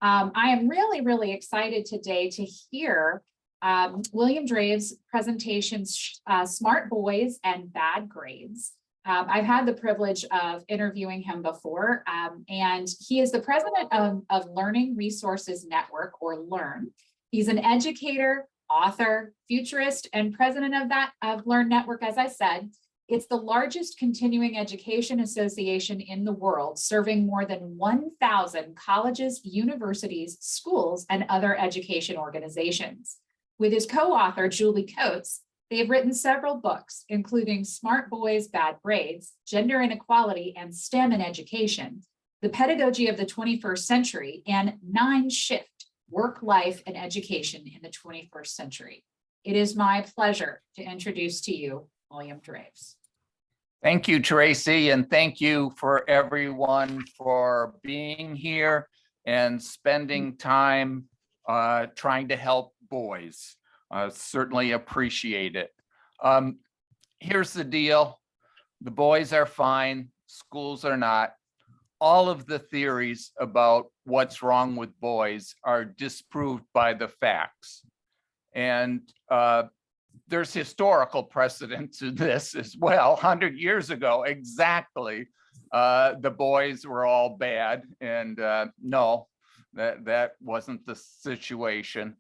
I am really, really excited today to hear William Draves' presentation, Smart Boys and Bad Grades. I've had the privilege of interviewing him before, and he is the president of Learning Resources Network, or LEARN. He's an educator, author, futurist, and president of LEARN Network, as I said. It's the largest continuing education association in the world, serving more than 1,000 colleges, universities, schools, and other education organizations. With his co-author, Julie Coates, they have written several books, including Smart Boys, Bad Grades, Gender Inequality and STEM in Education, The Pedagogy of the 21st Century, and 9 Shift, Work, Life, and Education in the 21st Century. It is my pleasure to introduce to you William Draves. Thank you, Tracy, and thank you for everyone for being here and spending time trying to help boys. Certainly appreciate it. Here's the deal. The boys are fine, schools are not. All of the theories about what's wrong with boys are disproved by the facts. And there's historical precedent to this as well. 100 years ago, exactly, the boys were all bad, and no, that wasn't the situation.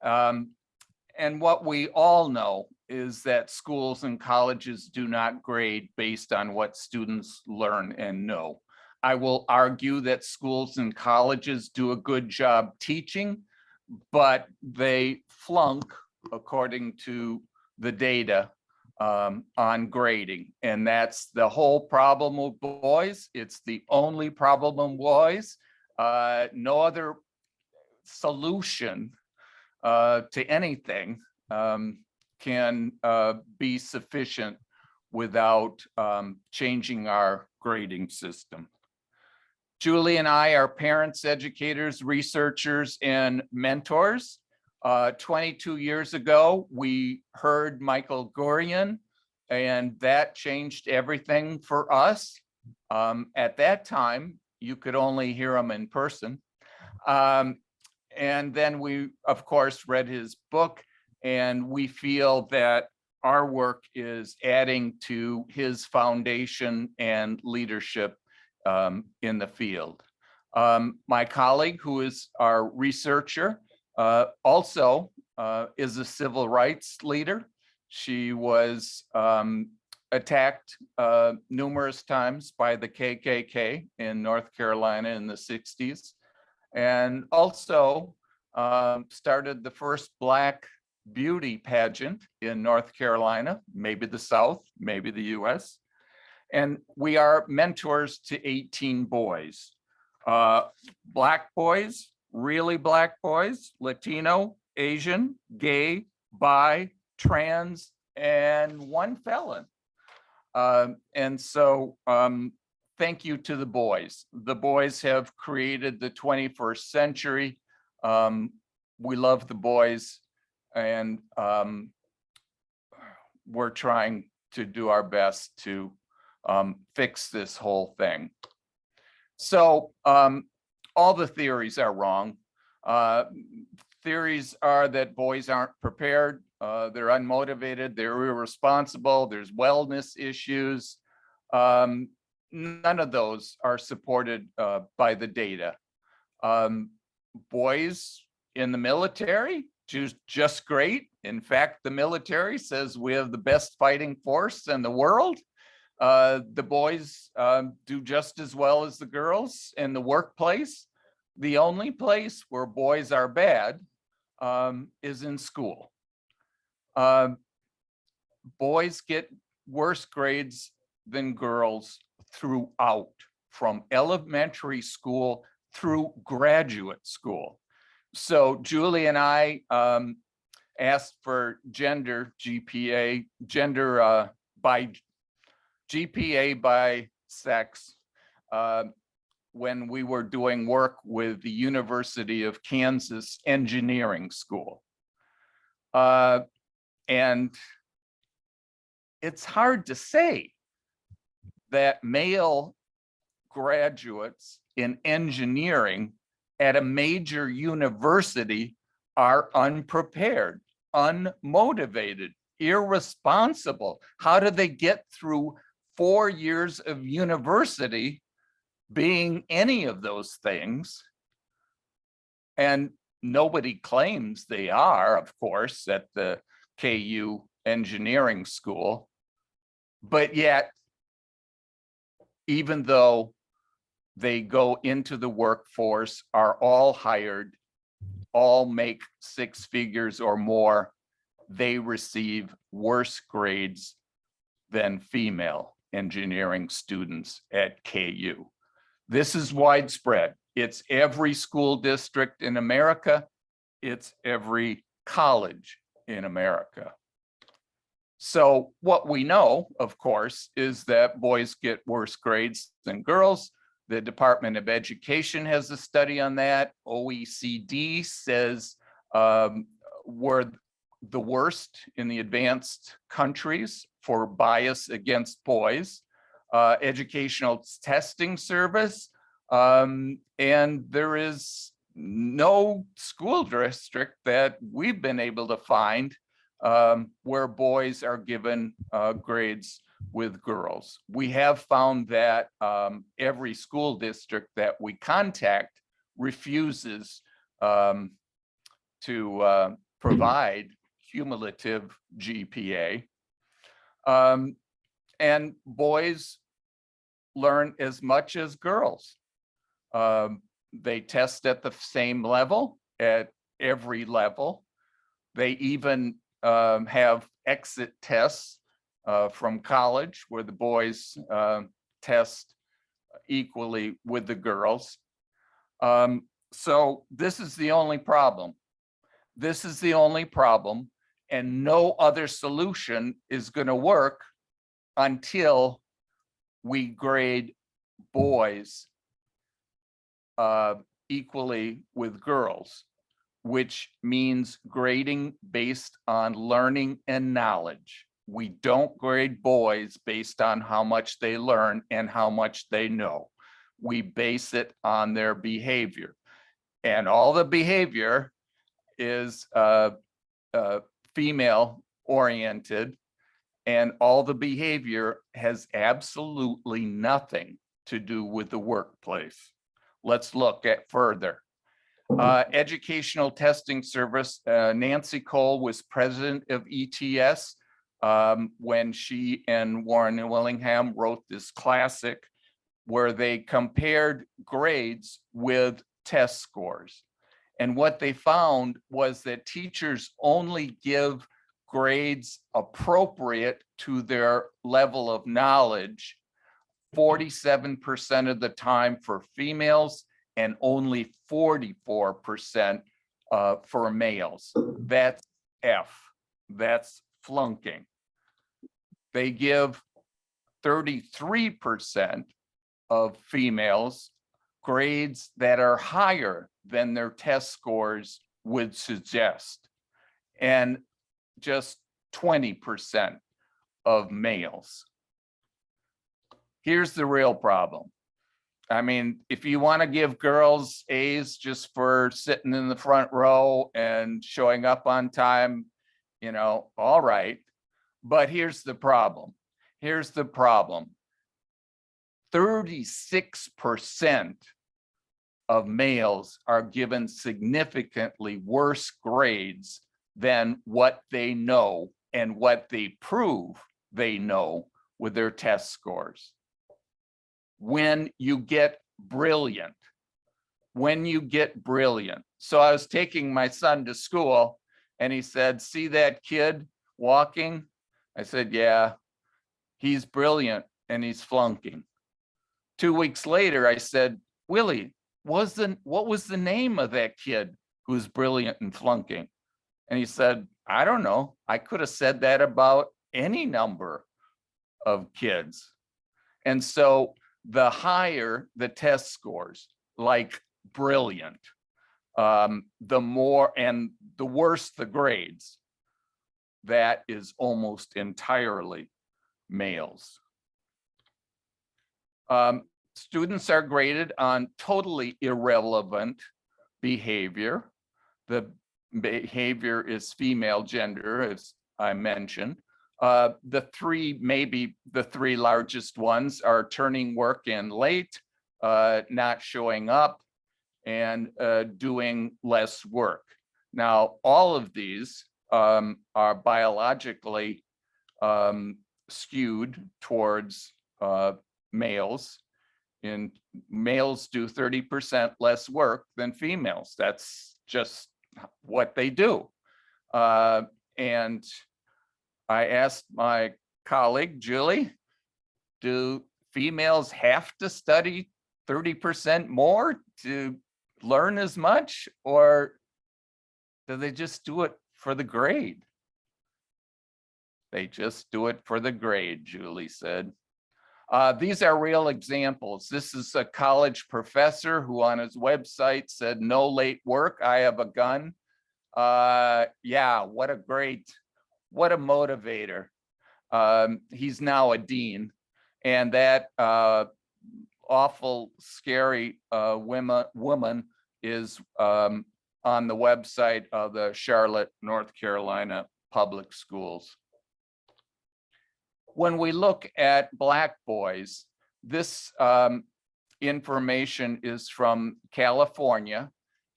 And what we all know is that schools and colleges do not grade based on what students learn and know. I will argue that schools and colleges do a good job teaching, but they flunk according to the data on grading. And that's the whole problem with boys. It's the only problem with boys. No other solution to anything can be sufficient without changing our grading system. Julie and I are parents, educators, researchers, and mentors. 22 years ago, we heard Michael Gurian, and that changed everything for us. At that time, you could only hear him in person. And then we, of course, read his book, and we feel that our work is adding to his foundation and leadership in the field. My colleague, who is our researcher, also is a civil rights leader. She was attacked numerous times by the KKK in North Carolina in the 60s, and also started the first Black beauty pageant in North Carolina, maybe the South, maybe the US. And we are mentors to 18 boys, Black boys, really Black boys, Latino, Asian, gay, bi, trans, and 1 felon. And so thank you to the boys. The boys have created the 21st century. We love the boys, and we're trying to do our best to fix this whole thing. So all the theories are wrong. Theories are that boys aren't prepared, they're unmotivated, they're irresponsible, there's wellness issues. None of those are supported by the data. Boys in the military do just great. In fact, the military says we have the best fighting force in the world. The boys do just as well as the girls in the workplace. The only place where boys are bad is in school. Boys get worse grades than girls throughout, from elementary school through graduate school. So Julie and I asked for gender GPA, by GPA by sex when we were doing work with the University of Kansas Engineering School. And it's hard to say that male graduates in engineering at a major university are unprepared, unmotivated, irresponsible. How do they get through 4 years of university being any of those things? And nobody claims they are, of course, at the KU engineering school. But yet, even though they go into the workforce, are all hired, all make 6 figures or more, they receive worse grades than female engineering students at KU. This is widespread. It's every school district in America. It's every college in America. So what we know, of course, is that boys get worse grades than girls. The Department of Education has a study on that. OECD says we're the worst in the advanced countries for bias against boys. Educational Testing Service, and there is no school district that we've been able to find where boys are given grades with girls. We have found that every school district that we contact refuses to provide cumulative GPA. And boys learn as much as girls. They test at the same level at every level. They even have exit tests from college where the boys test equally with the girls. So this is the only problem. This is the only problem, and no other solution is going to work until we grade boys equally with girls, which means grading based on learning and knowledge. We don't grade boys based on how much they learn and how much they know. We base it on their behavior. And all the behavior is female oriented, and all the behavior has absolutely nothing to do with the workplace. Let's look at further. Educational Testing Service, Nancy Cole was president of ETS when she and Warren Willingham wrote this classic where they compared grades with test scores. And what they found was that teachers only give grades appropriate to their level of knowledge 47% of the time for females and only 44% for males. That's F, that's flunking. They give 33% of females grades that are higher than their test scores would suggest, and just 20% of males. Here's the real problem. I mean, if you want to give girls A's just for sitting in the front row and showing up on time, you know, all right. But here's the problem. Here's the problem. 36% of males are given significantly worse grades than what they know and what they prove they know with their test scores. When you get brilliant, So I was taking my son to school and he said, "See that kid walking?" I said, "Yeah, he's brilliant and he's flunking." 2 weeks later, I said, "Willie, what was the name of that kid who's brilliant and flunking?" And he said, "I don't know. I could have said that about any number of kids." And so the higher the test scores, like brilliant, the more, and the worse the grades, that is almost entirely males. Students are graded on totally irrelevant behavior. The behavior is female gender, as I mentioned. Maybe the three largest ones are turning work in late, not showing up, and doing less work. Now, all of these are biologically skewed towards males. And males do 30% less work than females. That's just what they do. And I asked my colleague, Julie, do females have to study 30% more to learn as much, or do they just do it for the grade? They just do it for the grade, Julie said. These are real examples. This is a college professor who on his website said, no late work, I have a gun. Yeah, what a motivator. He's now a dean, and that awful, scary woman is on the website of the Charlotte, North Carolina Public Schools. When we look at Black boys, this information is from California,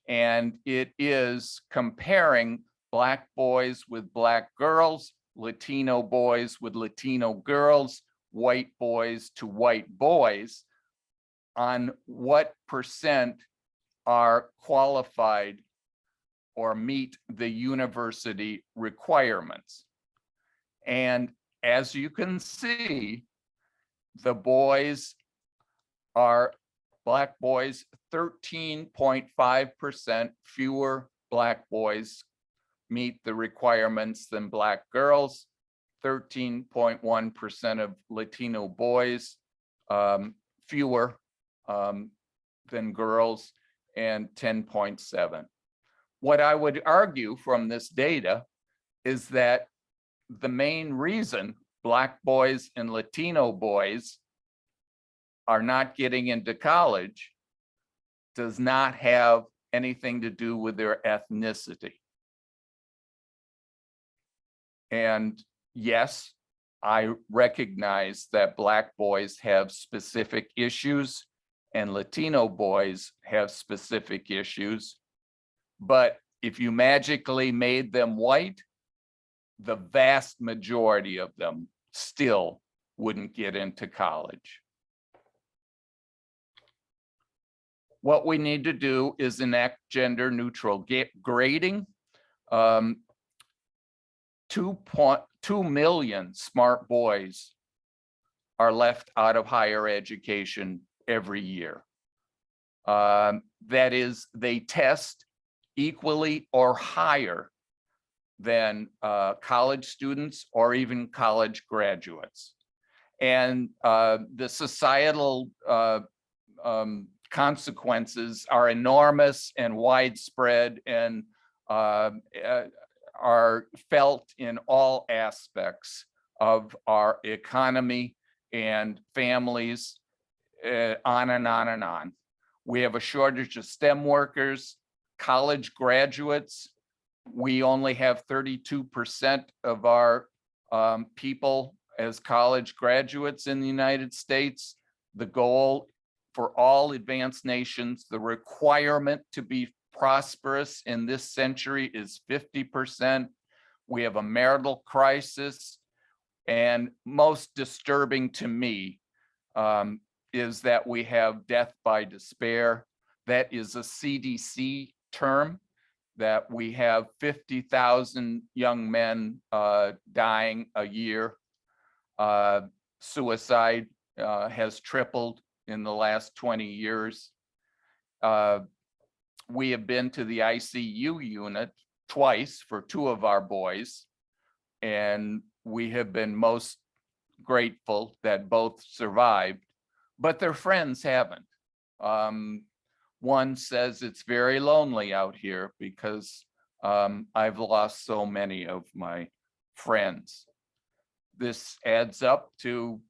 and it is comparing Black boys with Black girls, Latino boys with Latino girls, white boys to white boys, on what percent are qualified or meet the university requirements. And as you can see, the boys are, Black boys, 13.5% fewer Black boys meet the requirements than Black girls, 13.1% of Latino boys fewer than girls, and 10.7. What I would argue from this data is that the main reason Black boys and Latino boys are not getting into college does not have anything to do with their ethnicity. And yes, I recognize that Black boys have specific issues and Latino boys have specific issues. But if you magically made them white, the vast majority of them still wouldn't get into college. What we need to do is enact gender neutral grading. 2.2 million smart boys are left out of higher education every year. That is, they test equally or higher than college students or even college graduates. And the societal consequences are enormous and widespread and are felt in all aspects of our economy and families, on and on and on. We have a shortage of STEM workers, college graduates. We only have 32% of our people as college graduates in the United States. The goal for all advanced nations, the requirement to be prosperous in this century is 50%. We have a marital crisis, and most disturbing to me is that we have death by despair. That is a CDC term, that we have 50,000 young men dying a year. Suicide has tripled in the last 20 years. We have been to the ICU unit twice for 2 of our boys, and we have been most grateful that both survived, but their friends haven't. One says it's very lonely out here because I've lost so many of my friends. This adds up to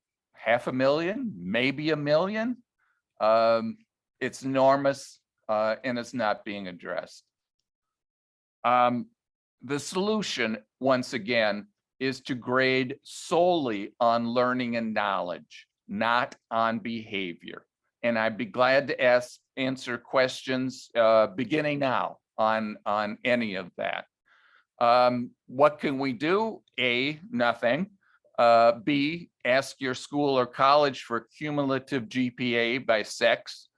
500,000, maybe 1 million. It's enormous. and it's not being addressed. The solution, once again, is to grade solely on learning and knowledge, not on behavior. And I'd be glad to answer questions beginning now on any of that. What can we do? A, nothing. B, ask your school or college for cumulative GPA by sex.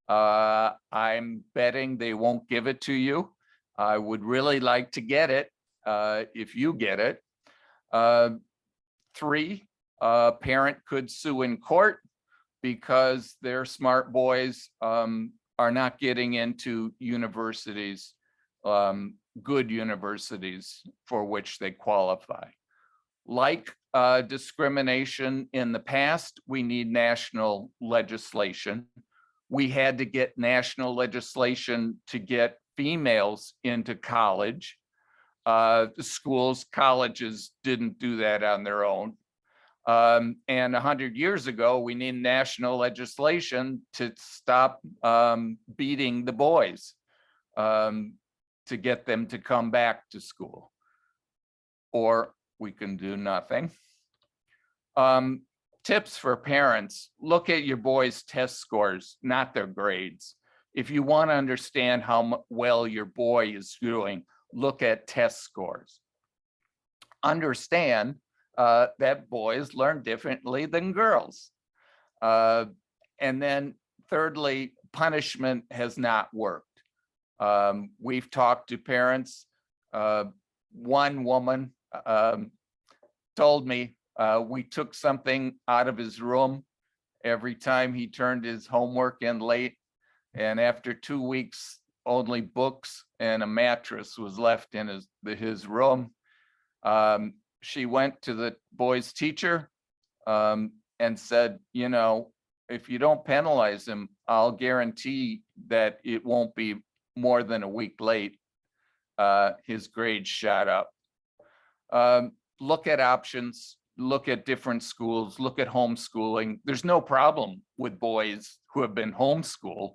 I'm betting they won't give it to you. I would really like to get it if you get it. 3, a parent could sue in court because their smart boys are not getting into universities, good universities for which they qualify. Like discrimination in the past, we need national legislation. We had to get national legislation to get females into college. The schools, colleges didn't do that on their own. And 100 years ago, we need national legislation to stop beating the boys, to get them to come back to school. Or we can do nothing. Tips for parents: look at your boys' test scores, not their grades. If you want to understand how well your boy is doing, look at test scores. Understand that boys learn differently than girls. And then thirdly, punishment has not worked. We've talked to parents. One woman told me we took something out of his room every time he turned his homework in late. And after 2 weeks, only books and a mattress was left in his room. She went to the boy's teacher and said, you know, if you don't penalize him, I'll guarantee that it won't be more than a week late. His grades shot up. Look at options, look at different schools, look at homeschooling. There's no problem with boys who have been homeschooled.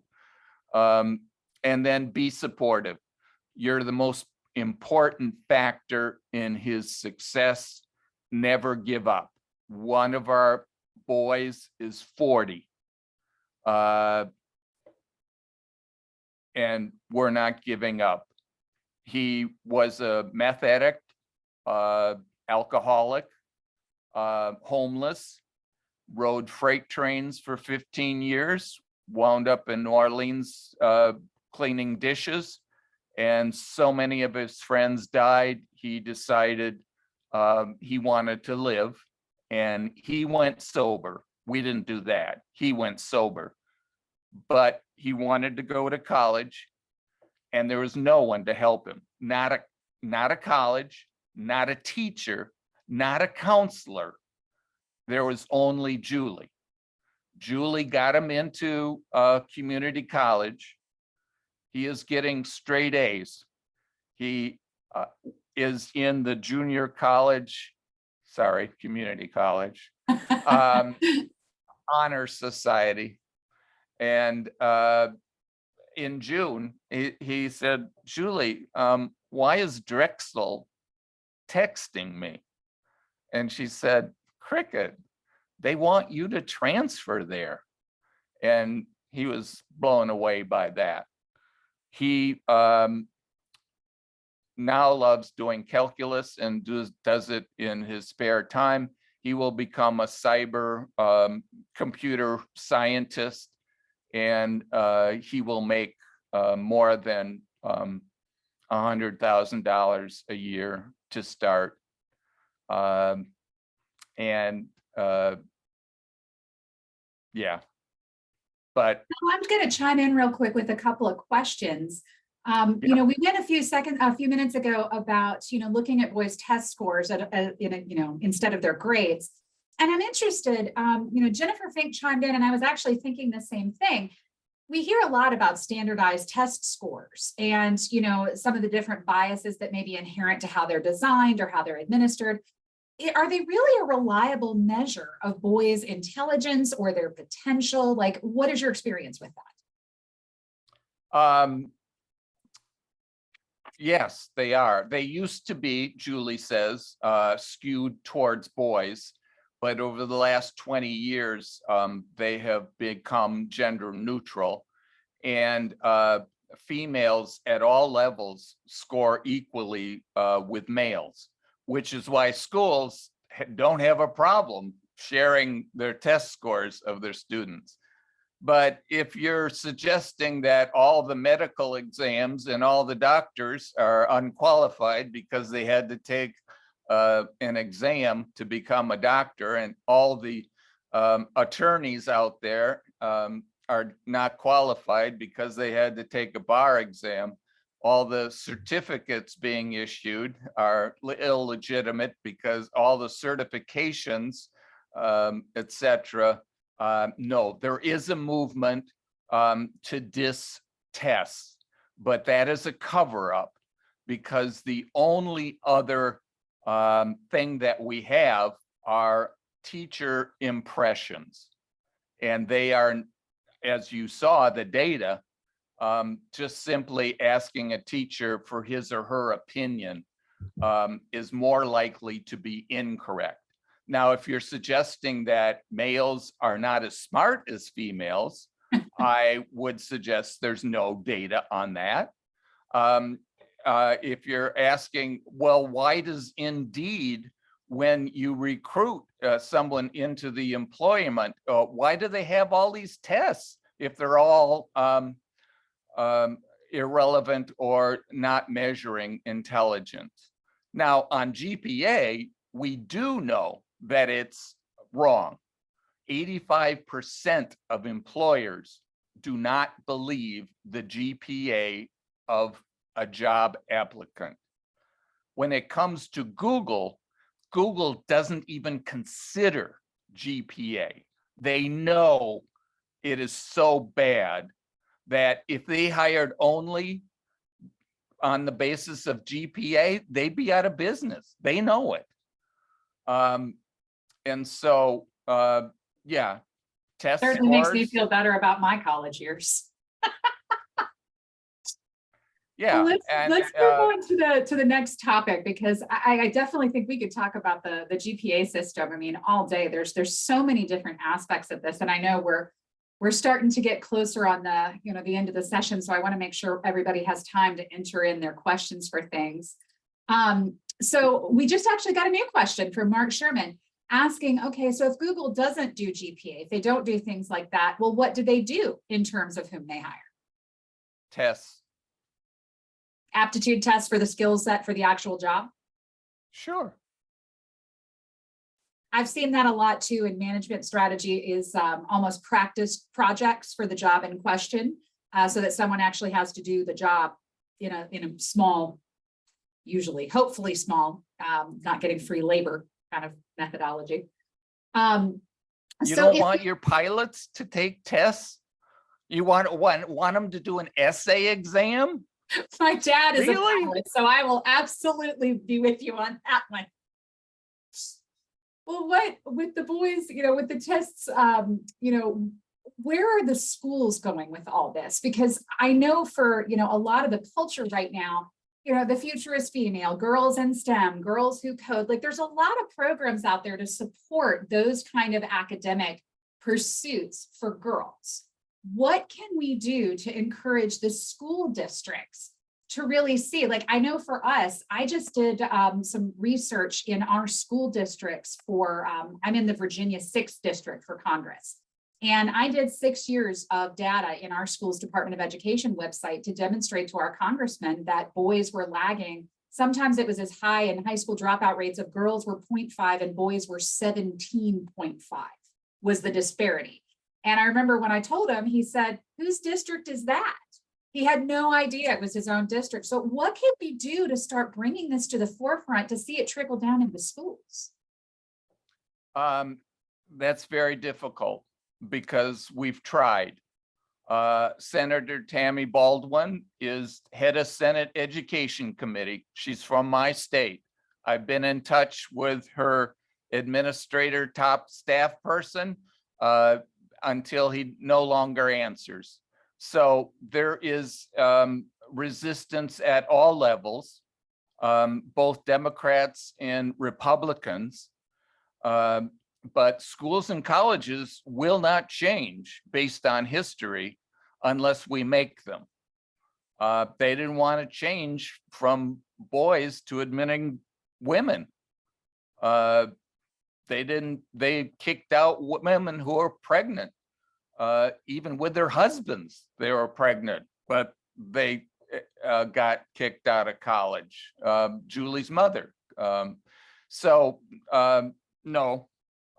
And then be supportive. You're the most important factor in his success. Never give up. One of our boys is 40. And we're not giving up. He was a meth addict, alcoholic, homeless, rode freight trains for 15 years, wound up in New Orleans cleaning dishes, and so many of his friends died. He decided he wanted to live, and he went sober. We didn't do that. He went sober, but he wanted to go to college, and there was no one to help him. Not a college, not a teacher, not a counselor. There was only Julie. Julie got him into community college. He is getting straight A's. He is in the junior college, community college, honor society. And in June, he said, Julie, why is Drexel texting me? And she said, Cricket, they want you to transfer there. And he was blown away by that. He now loves doing calculus and does it in his spare time. He will become a cyber computer scientist, and he will make more than $100,000 a year to start. Yeah, but I'm going to chime in real quick with a couple of questions. You know, we went a few minutes ago about, you know, looking at boys' test scores instead of their grades. And I'm interested, you know, Jennifer Fink chimed in, and I was actually thinking the same thing. We hear a lot about standardized test scores and, you know, some of the different biases that may be inherent to how they're designed or how they're administered. Are they really a reliable measure of boys' intelligence or their potential? Like, what is your experience with that? Yes, they are. They used to be, Julie says, skewed towards boys, but over the last 20 years, they have become gender neutral, and females at all levels score equally with males, which is why schools don't have a problem sharing their test scores of their students. But if you're suggesting that all the medical exams and all the doctors are unqualified because they had to take an exam to become a doctor, and all the attorneys out there are not qualified because they had to take a bar exam, all the certificates being issued are illegitimate because all the certifications, et cetera. No, there is a movement to diss tests, but that is a cover up, because the only other thing that we have are teacher impressions. And they are, as you saw the data, just simply asking a teacher for his or her opinion is more likely to be incorrect. Now, if you're suggesting that males are not as smart as females, I would suggest there's no data on that. If you're asking, well, why does Indeed, when you recruit someone into the employment, why do they have all these tests if they're all irrelevant or not measuring intelligence? Now, on GPA, we do know that it's wrong. 85% of employers do not believe the GPA of a job applicant. When it comes to Google, Google doesn't even consider GPA. They know it is so bad that if they hired only on the basis of GPA, they'd be out of business. They know it. And so, yeah, test Certainly makes me scores. feel better about my college years. Yeah, Well, and let's move on to the next topic, because I definitely think we could talk about the GPA system. I mean, all day. There's so many different aspects of this, and I know we're starting to get closer on the end of the session, so I want to make sure everybody has time to enter in their questions for things. So we just actually got a new question from Mark Sherman asking, okay, so if Google doesn't do GPA, if they don't do things like that, well, what do they do in terms of whom they hire? tests. Aptitude tests for the skill set for the actual job? Sure. I've seen that a lot too in management strategy, is almost practice projects for the job in question, so that someone actually has to do the job in a small, usually, hopefully small, not getting free labor kind of methodology. You So don't want your pilots to take tests? You want them to do an essay exam? my dad is Really? a pilot, so I will absolutely be with you on that one. Well, what with the boys, with the tests, where are the schools going with all this? Because I know for, a lot of the culture right now, the future is female, girls in STEM, girls who code. Like, there's a lot of programs out there to support those kind of academic pursuits for girls. What can we do to encourage the school districts to really see? Like, I know for us, I just did some research in our school districts for, I'm in the Virginia 6th district for Congress. And I did 6 years of data in our school's Department of Education website to demonstrate to our congressmen that boys were lagging. Sometimes it was as high in high school dropout rates of girls were 0.5 and boys were 17.5 was the disparity. And I remember when I told him, he said, whose district is that? He had no idea it was his own district. So what can we do to start bringing this to the forefront to see it trickle down into schools? That's very difficult because we've tried. Senator Tammy Baldwin is head of Senate Education Committee. She's from my state. I've been in touch with her administrator, top staff person, until he no longer answers. So there is resistance at all levels, both Democrats and Republicans. But schools and colleges will not change based on history unless we make them. They didn't want to change from boys to admitting women. They kicked out women who are pregnant. Even with their husbands, they were pregnant, but they got kicked out of college. Julie's mother. No,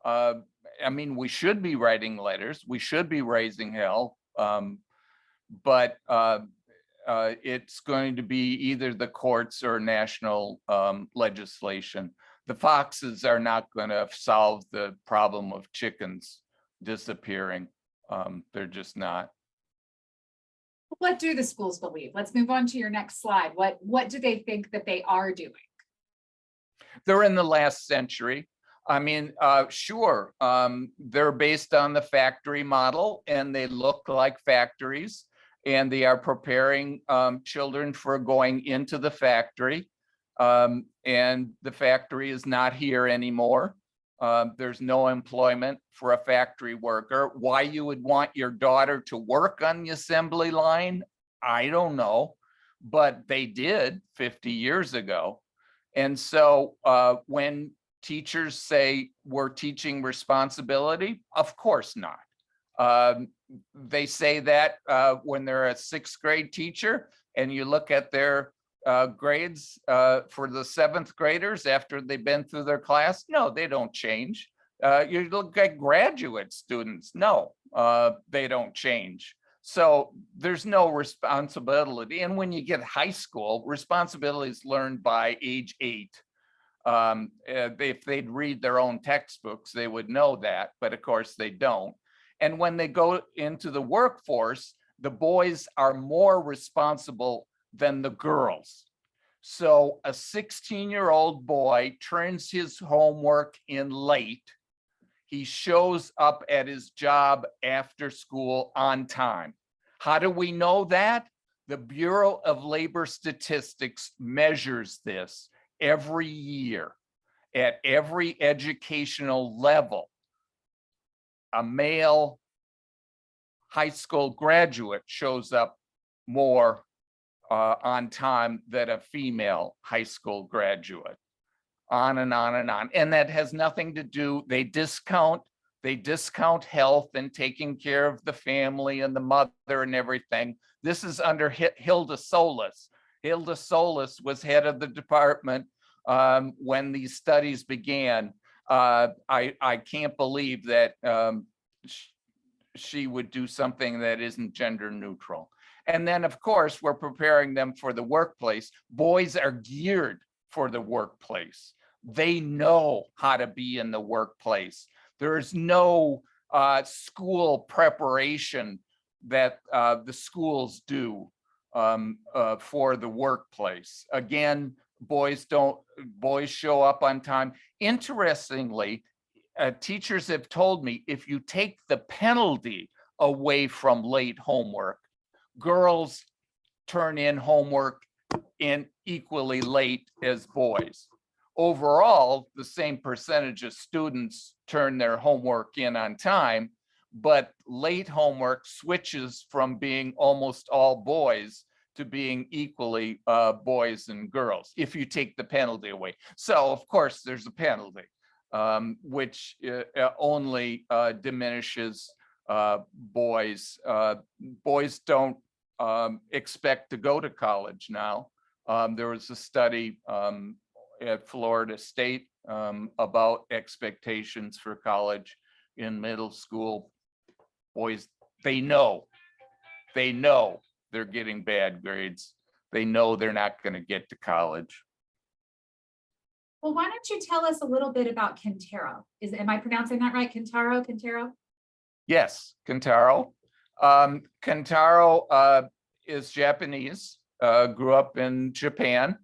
I mean, we should be writing letters. We should be raising hell. But it's going to be either the courts or national legislation. The foxes are not going to solve the problem of chickens disappearing. They're just not. What do the schools believe? Let's move on to your next slide. What do they think that they are doing? They're in the last century. I mean, sure, they're based on the factory model and they look like factories, and they are preparing children for going into the factory. And the factory is not here anymore. There's no employment for a factory worker. Why you would want your daughter to work on the assembly line, I don't know, but they did 50 years ago. And so when teachers say we're teaching responsibility, of course not. They say that when they're a sixth grade teacher and you look at their grades for the seventh graders after they've been through their class, no, they don't change. You look at graduate students, no, they don't change. So there's no responsibility. And when you get high school, responsibility is learned by age 8. If they'd read their own textbooks, they would know that, but of course they don't. And when they go into the workforce, the boys are more responsible than the girls. So a 16-year-old boy turns his homework in late. He shows up at his job after school on time. How do we know that? The Bureau of Labor Statistics measures this every year at every educational level. A male high school graduate shows up more on time than a female high school graduate. On and on and on. And that has nothing to do, they discount health and taking care of the family and the mother and everything. This is under Hilda Solis. Hilda Solis was head of the department when these studies began. I can't believe that she would do something that isn't gender neutral. And then, of course, we're preparing them for the workplace. Boys are geared for the workplace. They know how to be in the workplace. There's no school preparation that the schools do for the workplace. Again, boys show up on time. Interestingly, teachers have told me if you take the penalty away from late homework, girls turn in homework in equally late as boys. Overall, the same percentage of students turn their homework in on time, but late homework switches from being almost all boys to being equally boys and girls, if you take the penalty away. So of course there's a penalty, which only diminishes boys. Boys don't expect to go to college now. There was a study at Florida State about expectations for college in middle school. Boys, they know they're getting bad grades. They know they're not going to get to college. Well, why don't you tell us a little bit about Kintaro? Am I pronouncing that right? Kintaro? Yes, Kintaro. Kintaro is Japanese, grew up in Japan.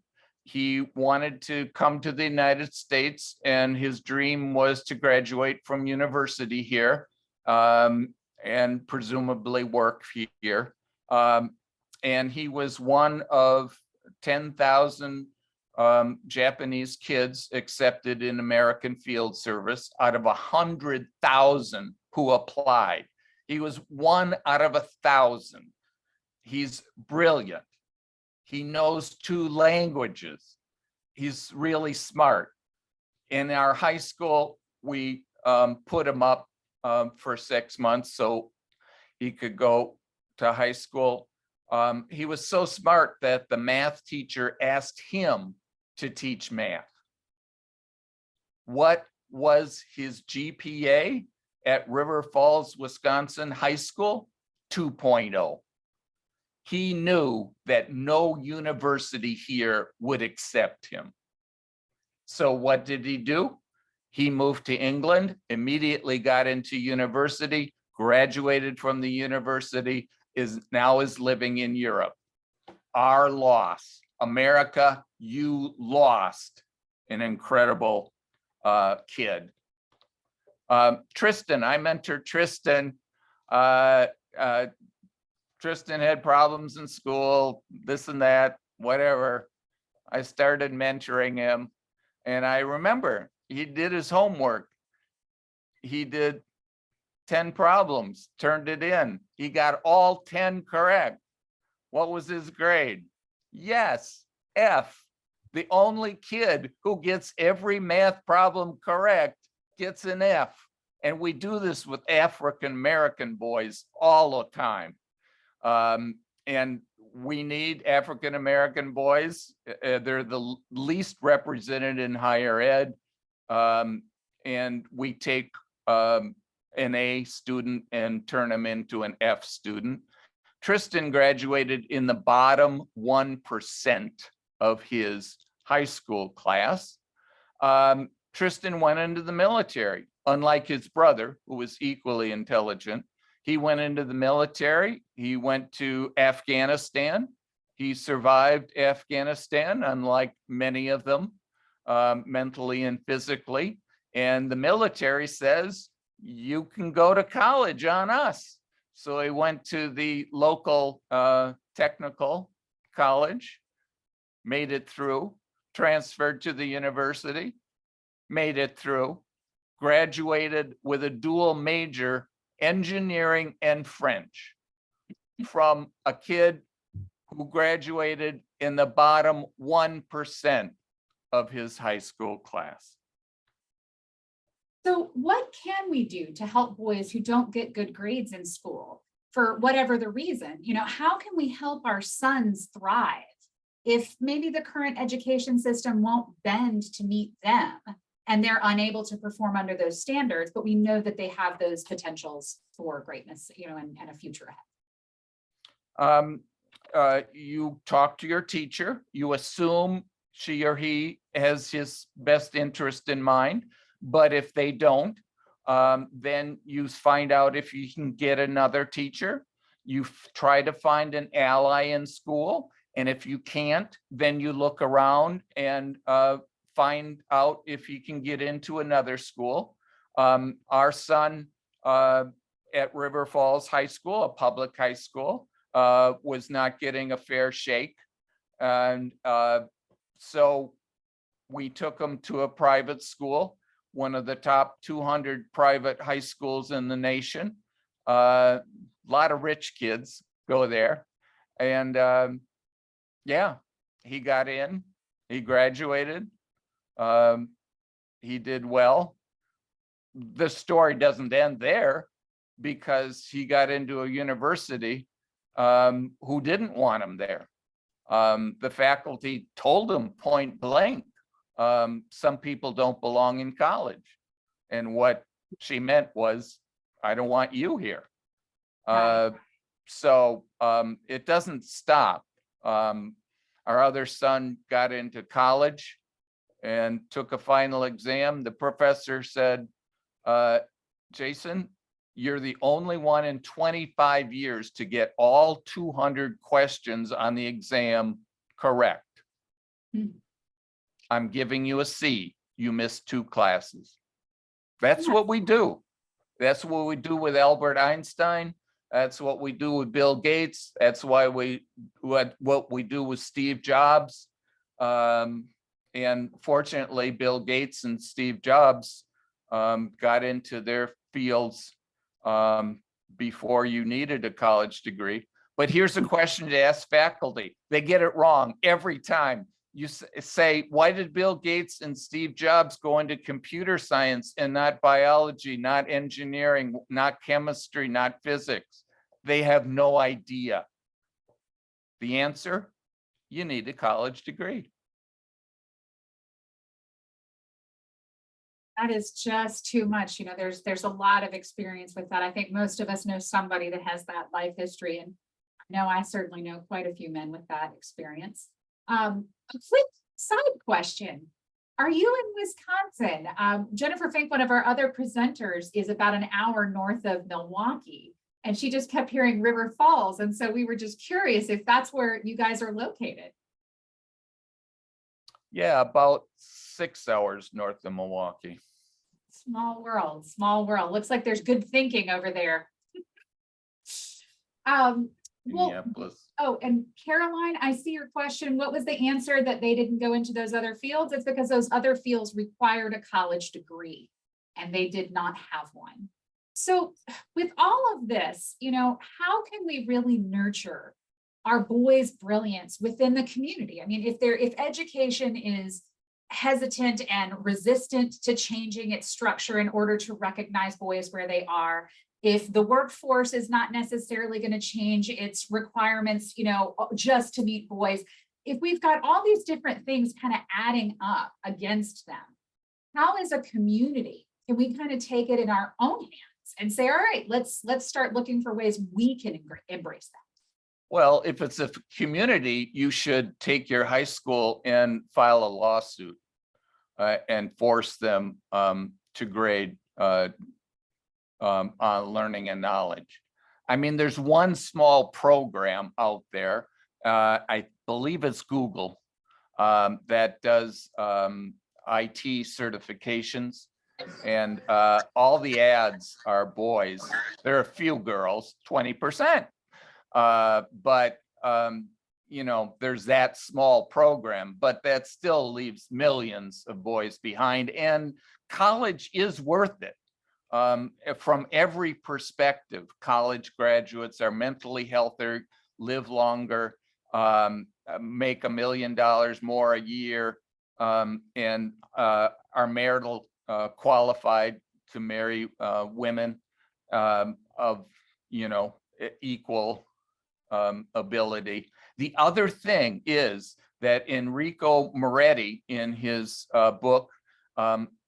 He wanted to come to the United States, and his dream was to graduate from university here and presumably work here. And he was one of 10,000 Japanese kids accepted in American Field Service out of 100,000 who applied. He was 1 out of 1,000. He's brilliant. He knows 2 languages. He's really smart. In our high school, we put him up for 6 months so he could go to high school. He was so smart that the math teacher asked him to teach math. What was his GPA at River Falls, Wisconsin High School? 2.0. He knew that no university here would accept him. So what did he do? He moved to England, immediately got into university, graduated from the university, now is living in Europe. Our loss. America, you lost an incredible kid. Tristan, I mentored Tristan. Tristan had problems in school, this and that, whatever. I started mentoring him, and I remember he did his homework. He did 10 problems, turned it in. He got all 10 correct. What was his grade? Yes, F. The only kid who gets every math problem correct gets an F. And we do this with African-American boys all the time. And we need African-American boys. They're the least represented in higher ed. And we take an A student and turn them into an F student. Tristan graduated in the bottom 1% of his high school class. Tristan went into the military, unlike his brother, who was equally intelligent. He went into the military. He went to Afghanistan. He survived Afghanistan, unlike many of them, mentally and physically. And the military says, you can go to college on us. So he went to the local technical college, made it through, transferred to the university, made it through, graduated with a dual major, engineering and French, from a kid who graduated in the bottom 1% of his high school class. So what can we do to help boys who don't get good grades in school for whatever the reason? How can we help our sons thrive if maybe the current education system won't bend to meet them and they're unable to perform under those standards, but we know that they have those potentials for greatness, and a future ahead? You talk to your teacher, you assume she or he has his best interest in mind. But if they don't, then you find out if you can get another teacher. You try to find an ally in school. And if you can't, then you look around and find out if you can get into another school. Our son at River Falls High School, a public high school, was not getting a fair shake. And so we took him to a private school, one of the top 200 private high schools in the nation. A lot of rich kids go there. And yeah, he got in, he graduated, he did well. The story doesn't end there, because he got into a university who didn't want him there. The faculty told him point blank, some people don't belong in college. And what she meant was, I don't want you here. So it doesn't stop. Our other son got into college and took a final exam. The professor said, Jason, you're the only one in 25 years to get all 200 questions on the exam correct. I'm giving you a C. You missed 2 classes. That's what we do. That's what we do with Albert Einstein. That's what we do with Bill Gates. That's why what we do with Steve Jobs. And fortunately, Bill Gates and Steve Jobs got into their fields before you needed a college degree. But here's a question to ask faculty. They get it wrong every time. You say, why did Bill Gates and Steve Jobs go into computer science and not biology, not engineering, not chemistry, not physics? They have no idea. The answer, you need a college degree. That is just too much. You know, there's a lot of experience with that. I think most of us know somebody that has that life history. And I know I certainly know quite a few men with that experience. A quick side question. Are you in Wisconsin? Jennifer Fink, one of our other presenters, is about an hour north of Milwaukee. And she just kept hearing River Falls. And so we were just curious if that's where you guys are located. Yeah, about 6 hours north of Milwaukee. Small world, small world. Looks like there's good thinking over there. Well, Minneapolis. oh, and Caroline, I see your question. What was the answer that they didn't go into those other fields? It's because those other fields required a college degree and they did not have one. So with all of this, you know, how can we really nurture our boys' brilliance within the community? I mean, if education is hesitant and resistant to changing its structure in order to recognize boys where they are, if the workforce is not necessarily going to change its requirements, you know, just to meet boys, if we've got all these different things kind of adding up against them, how as a community can we kind of take it in our own hands and say, all right, let's start looking for ways we can embrace that? Well, if it's a community, you should take your high school and file a lawsuit and force them to grade on learning and knowledge. I mean, there's one small program out there, I believe it's Google, that does IT certifications. And all the ads are boys. There are a few girls, 20%. But you know, there's that small program, but that still leaves millions of boys behind. And college is worth it. From every perspective, college graduates are mentally healthier, live longer, make $1 million more a year, and are marital qualified to marry women of, you know, equal ability. The other thing is that Enrico Moretti in his book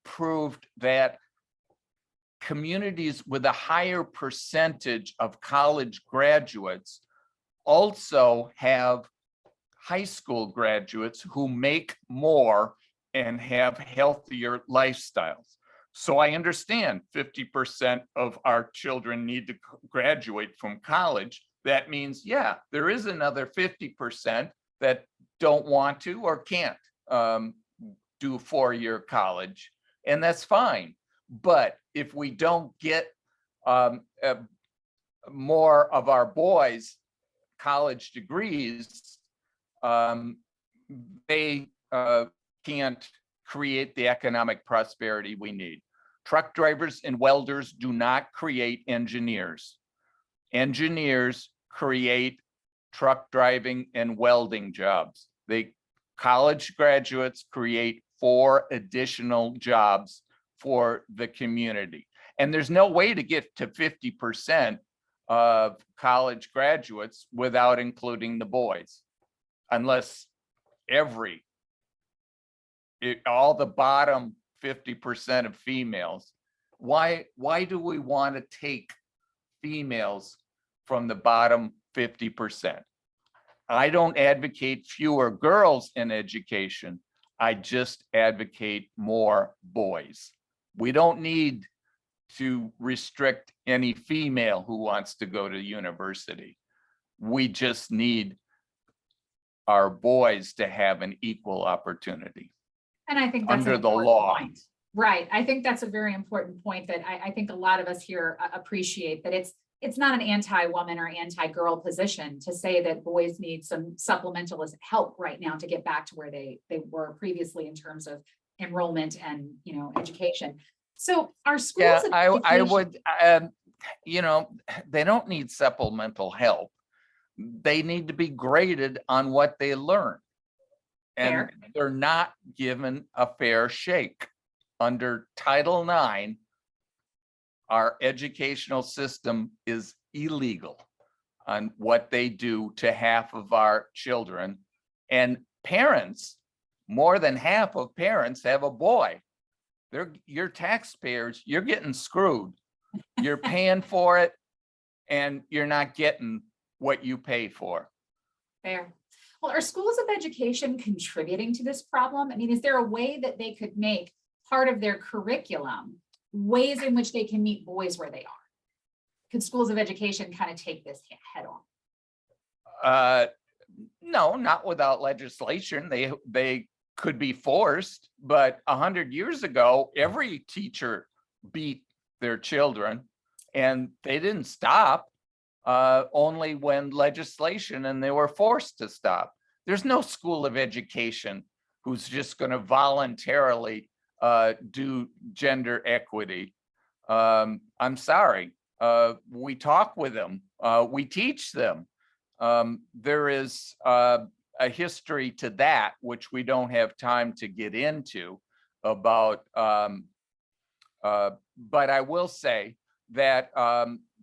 proved that communities with a higher percentage of college graduates also have high school graduates who make more and have healthier lifestyles. So I understand 50% of our children need to graduate from college. That means, yeah, there is another 50% that don't want to or can't do 4-year college, and that's fine. But if we don't get more of our boys college degrees, they can't create the economic prosperity we need. Truck drivers and welders do not create engineers. Engineers create truck driving and welding jobs. College graduates create 4 additional jobs for the community. And there's no way to get to 50% of college graduates without including the boys, unless all the bottom 50% of females. Why do we want to take females from the bottom 50%? I don't advocate fewer girls in education. I just advocate more boys. We don't need to restrict any female who wants to go to university. We just need our boys to have an equal opportunity. And I think that's under an the important law. point. Right. I think that's a very important point that I think a lot of us here appreciate, that it's it's not an anti-woman or anti-girl position to say that boys need some supplemental help right now to get back to where they were previously in terms of enrollment and, education. So our schools Yeah, of I education- would, they don't need supplemental help. They need to be graded on what they learn. And Fair. they're not given a fair shake. Under Title IX, our educational system is illegal on what they do to half of our children. And parents, more than half of parents have a boy. You're taxpayers, you're getting screwed. You're paying for it and you're not getting what you pay for. Fair. Well, are schools of education contributing to this problem? I mean, is there a way that they could make part of their curriculum ways in which they can meet boys where they are? Could schools of education kind of take this head on? No, not without legislation. They could be forced, but 100 years ago, every teacher beat their children and they didn't stop. Only when legislation and they were forced to stop. There's no school of education who's just going to voluntarily do gender equity. I'm sorry. We talk with them. We teach them. There is a history to that, which we don't have time to get into about, but I will say that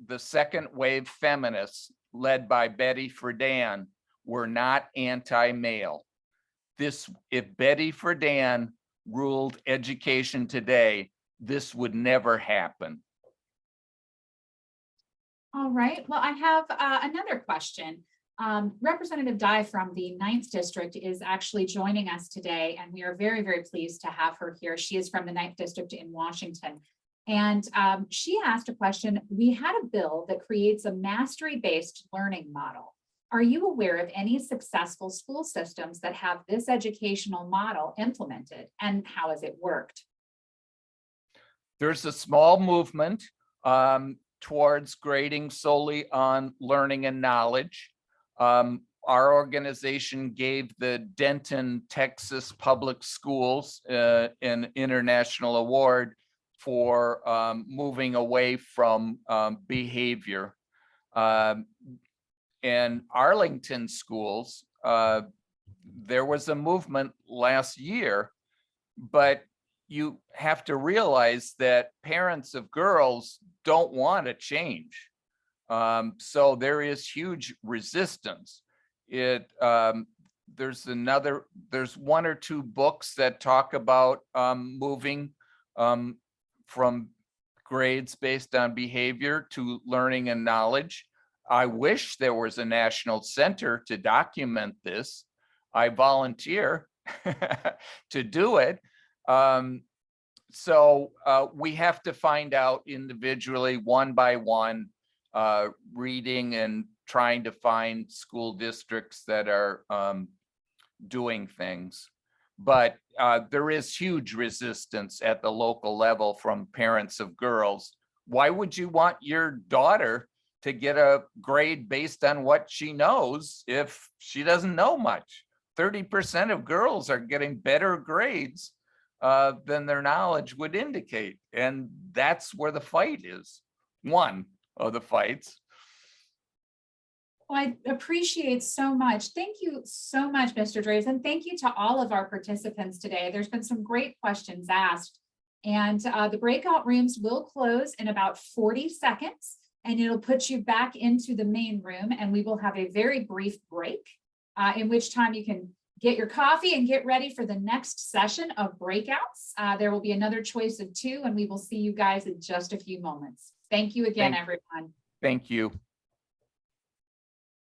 the second wave feminists led by Betty Friedan were not anti-male. If Betty Friedan ruled education today, this would never happen. All right. Well, I have another question. Representative Dye from the 9th District is actually joining us today, and we are very, very pleased to have her here. She is from the 9th District in Washington. And she asked a question. We had a bill that creates a mastery-based learning model. Are you aware of any successful school systems that have this educational model implemented, and how has it worked? There's a small movement towards grading solely on learning and knowledge. Our organization gave the Denton, Texas Public Schools an international award for moving away from behavior. And Arlington schools, there was a movement last year, but you have to realize that parents of girls don't want to change. So there is huge resistance. There's one or two books that talk about moving from grades based on behavior to learning and knowledge. I wish there was a national center to document this. I volunteer to do it. So we have to find out individually, one by one, reading and trying to find school districts that are doing things. But there is huge resistance at the local level from parents of girls. Why would you want your daughter to get a grade based on what she knows if she doesn't know much? 30% of girls are getting better grades than their knowledge would indicate. And that's where the fight is. One of the fights. Well, I appreciate so much. Thank you so much, Mr. Draves, and thank you to all of our participants today. There's been some great questions asked, and the breakout rooms will close in about 40 seconds, and it'll put you back into the main room, and we will have a very brief break, in which time you can get your coffee and get ready for the next session of breakouts. There will be another choice of 2, and we will see you guys in just a few moments. Thank you again, everyone. Thank you.